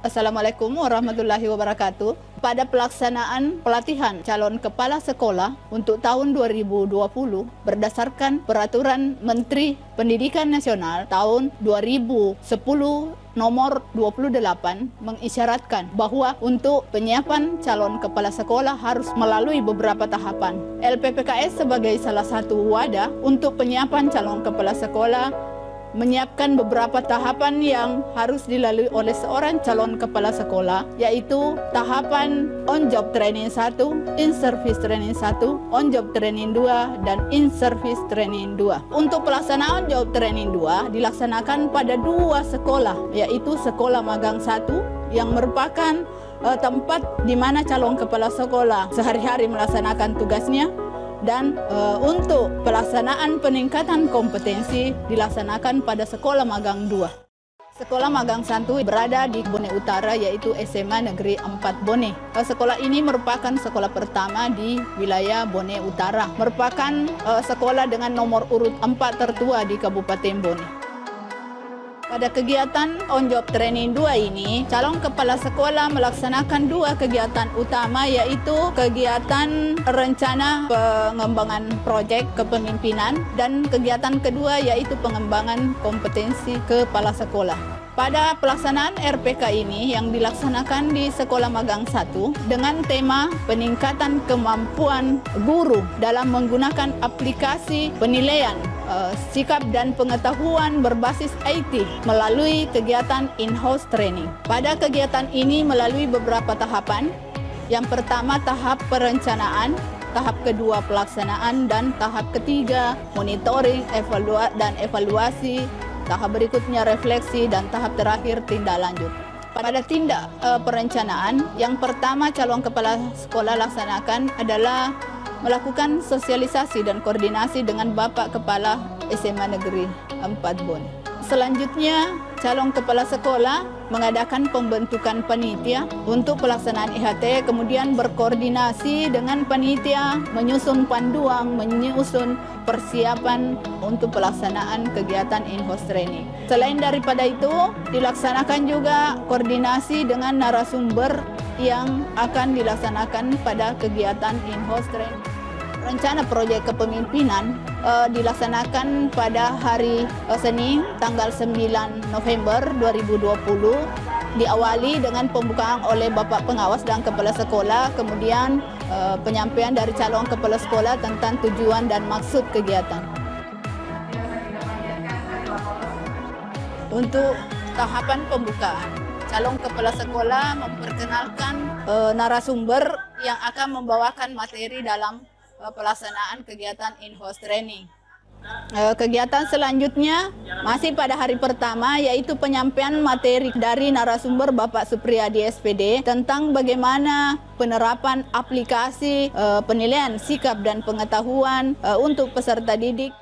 Assalamualaikum warahmatullahi wabarakatuh. Pada pelaksanaan pelatihan calon kepala sekolah untuk tahun 2020 berdasarkan Peraturan Menteri Pendidikan Nasional tahun 2010 nomor 28 mengisyaratkan bahwa untuk penyiapan calon kepala sekolah harus melalui beberapa tahapan. LPPKS sebagai salah satu wadah untuk penyiapan calon kepala sekolah menyiapkan beberapa tahapan yang harus dilalui oleh seorang calon kepala sekolah, yaitu tahapan on-job training 1, in-service training 1, on-job training 2, dan in-service training 2. Untuk pelaksanaan on-job training 2 dilaksanakan pada 2 sekolah, yaitu Sekolah Magang 1 yang merupakan tempat di mana calon kepala sekolah sehari-hari melaksanakan tugasnya, dan untuk pelaksanaan peningkatan kompetensi dilaksanakan pada Sekolah Magang 2. Sekolah Magang 1 berada di Bone Utara, yaitu SMA Negeri 4 Bone. Sekolah ini merupakan sekolah pertama di wilayah Bone Utara, merupakan sekolah dengan nomor urut 4 tertua di Kabupaten Bone. Pada kegiatan on-job training 2 ini, calon kepala sekolah melaksanakan 2 kegiatan utama, yaitu kegiatan rencana pengembangan proyek kepemimpinan dan kegiatan kedua yaitu pengembangan kompetensi kepala sekolah. Pada pelaksanaan RPK ini yang dilaksanakan di Sekolah Magang 1 dengan tema peningkatan kemampuan guru dalam menggunakan aplikasi penilaian sikap dan pengetahuan berbasis IT melalui kegiatan in-house training. Pada kegiatan ini melalui beberapa tahapan. Yang pertama tahap perencanaan, tahap kedua pelaksanaan, dan tahap ketiga monitoring dan evaluasi, tahap berikutnya refleksi, dan tahap terakhir tindak lanjut. Pada tindak perencanaan, yang pertama calon kepala sekolah laksanakan adalah melakukan sosialisasi dan koordinasi dengan Bapak Kepala SMA Negeri 4 Bone. Selanjutnya, calon kepala sekolah mengadakan pembentukan panitia untuk pelaksanaan IHT, kemudian berkoordinasi dengan panitia, menyusun panduan, menyusun persiapan untuk pelaksanaan kegiatan in-house training. Selain daripada itu, dilaksanakan juga koordinasi dengan narasumber yang akan dilaksanakan pada kegiatan in-house training. Rencana proyek kepemimpinan dilaksanakan pada hari Senin tanggal 9 November 2020, diawali dengan pembukaan oleh Bapak Pengawas dan Kepala Sekolah, kemudian penyampaian dari calon kepala sekolah tentang tujuan dan maksud kegiatan. Untuk tahapan pembukaan, calon kepala sekolah memperkenalkan narasumber yang akan membawakan materi dalam pelaksanaan kegiatan in-house training. Kegiatan selanjutnya masih pada hari pertama, yaitu penyampaian materi dari narasumber Bapak Supriyadi SPD tentang bagaimana penerapan aplikasi penilaian sikap dan pengetahuan untuk peserta didik.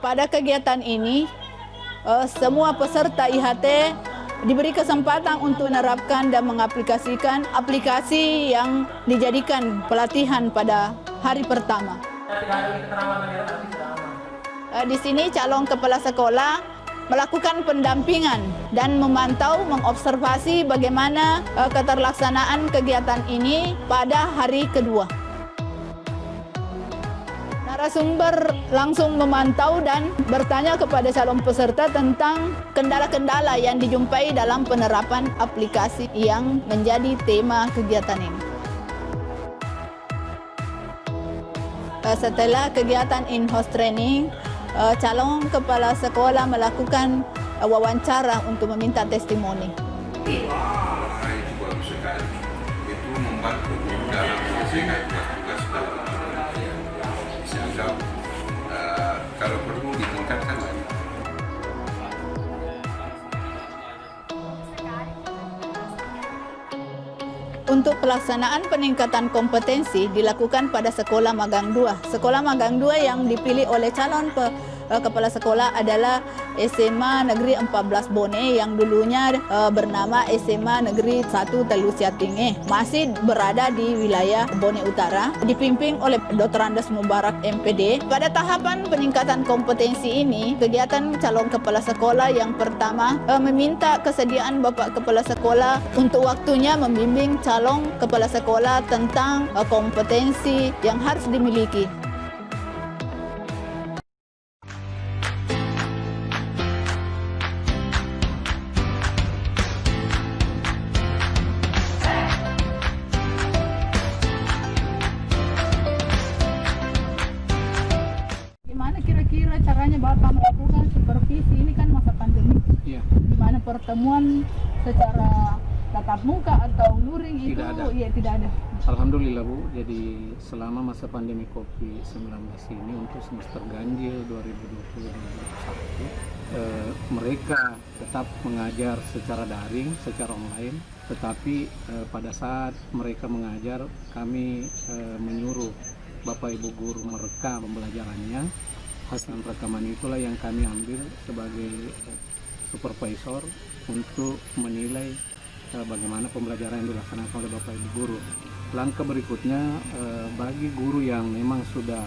Pada kegiatan ini, semua peserta IHT diberi kesempatan untuk menerapkan dan mengaplikasikan aplikasi yang dijadikan pelatihan pada hari pertama. Di sini calon kepala sekolah melakukan pendampingan dan memantau, mengobservasi bagaimana keterlaksanaan kegiatan ini pada hari kedua. Narasumber langsung memantau dan bertanya kepada calon peserta tentang kendala-kendala yang dijumpai dalam penerapan aplikasi yang menjadi tema kegiatan ini. Setelah kegiatan in-house training, calon kepala sekolah melakukan wawancara untuk meminta testimoni. Itu bagus sekali. Itu membantu dalam menyelesaikan tugas-tugas sehingga kalau perlu ditingkatkan lagi. Untuk pelaksanaan peningkatan kompetensi dilakukan pada Sekolah Magang 2. Sekolah Magang 2 yang dipilih oleh calon kepala sekolah adalah SMA Negeri 14 Bone yang dulunya bernama SMA Negeri 1 Telu Siatinge. Masih berada di wilayah Bone Utara, dipimpin oleh Dr. Andes Mubarak MPD. Pada tahapan peningkatan kompetensi ini, kegiatan calon kepala sekolah yang pertama meminta kesediaan Bapak Kepala Sekolah untuk waktunya membimbing calon kepala sekolah tentang kompetensi yang harus dimiliki. Gimana kira-kira caranya Bapak melakukan supervisi? Ini kan masa pandemi. Iya. Gimana pertemuan secara tatap muka atau luring itu? Tidak ada. Iya, tidak ada. Alhamdulillah Bu, jadi selama masa pandemi COVID-19 ini untuk semester ganjil 2020-2021 mereka tetap mengajar secara daring, secara online, tetapi pada saat mereka mengajar kami menyuruh Bapak Ibu guru merekam pembelajarannya. Hasil rekaman itulah yang kami ambil sebagai supervisor untuk menilai bagaimana pembelajaran yang dilaksanakan oleh Bapak Ibu guru. Langkah berikutnya bagi guru yang memang sudah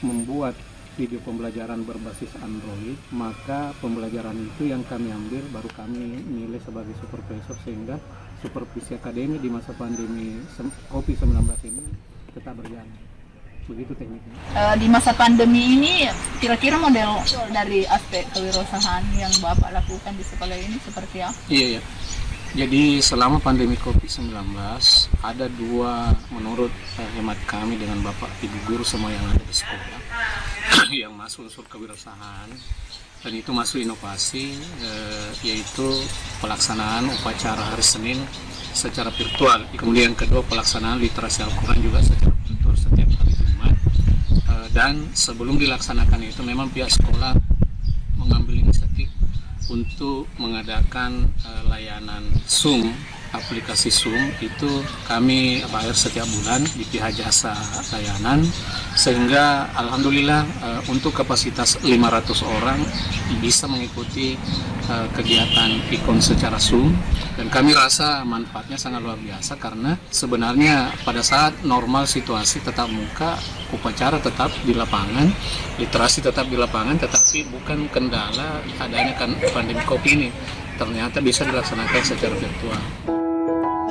membuat video pembelajaran berbasis Android, maka pembelajaran itu yang kami ambil baru kami nilai sebagai supervisor, sehingga supervisi akademi di masa pandemi COVID-19 ini tetap berjalan. Begitu tekniknya. Di masa pandemi ini kira-kira model dari aspek kewirausahaan yang Bapak lakukan di sekolah ini seperti apa? Iya. Jadi selama pandemi COVID-19 ada dua, menurut hemat kami dengan Bapak Ibu guru semua yang ada di sekolah yang masuk unsur kewirausahaan, dan itu masuk inovasi, yaitu pelaksanaan upacara hari Senin secara virtual. Kemudian yang kedua, pelaksanaan literasi Al-Quran juga secara virtual setiap hari Jumat. Dan sebelum dilaksanakan itu memang pihak sekolah mengambil inisiatif untuk mengadakan layanan Zoom, aplikasi Zoom itu kami bayar setiap bulan di pihak jasa layanan, sehingga alhamdulillah untuk kapasitas 500 orang bisa mengikuti kegiatan PIKON secara Zoom, dan kami rasa manfaatnya sangat luar biasa karena sebenarnya pada saat normal situasi tatap muka, upacara tetap di lapangan, literasi tetap di lapangan, tetapi bukan kendala adanya pandemi COVID ini, ternyata bisa dilaksanakan secara virtual.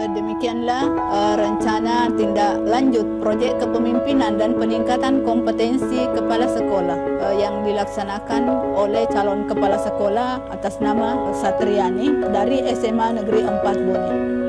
Demikianlah rencana tindak lanjut proyek kepemimpinan dan peningkatan kompetensi kepala sekolah yang dilaksanakan oleh calon kepala sekolah atas nama Satriani dari SMA Negeri 4 Bone.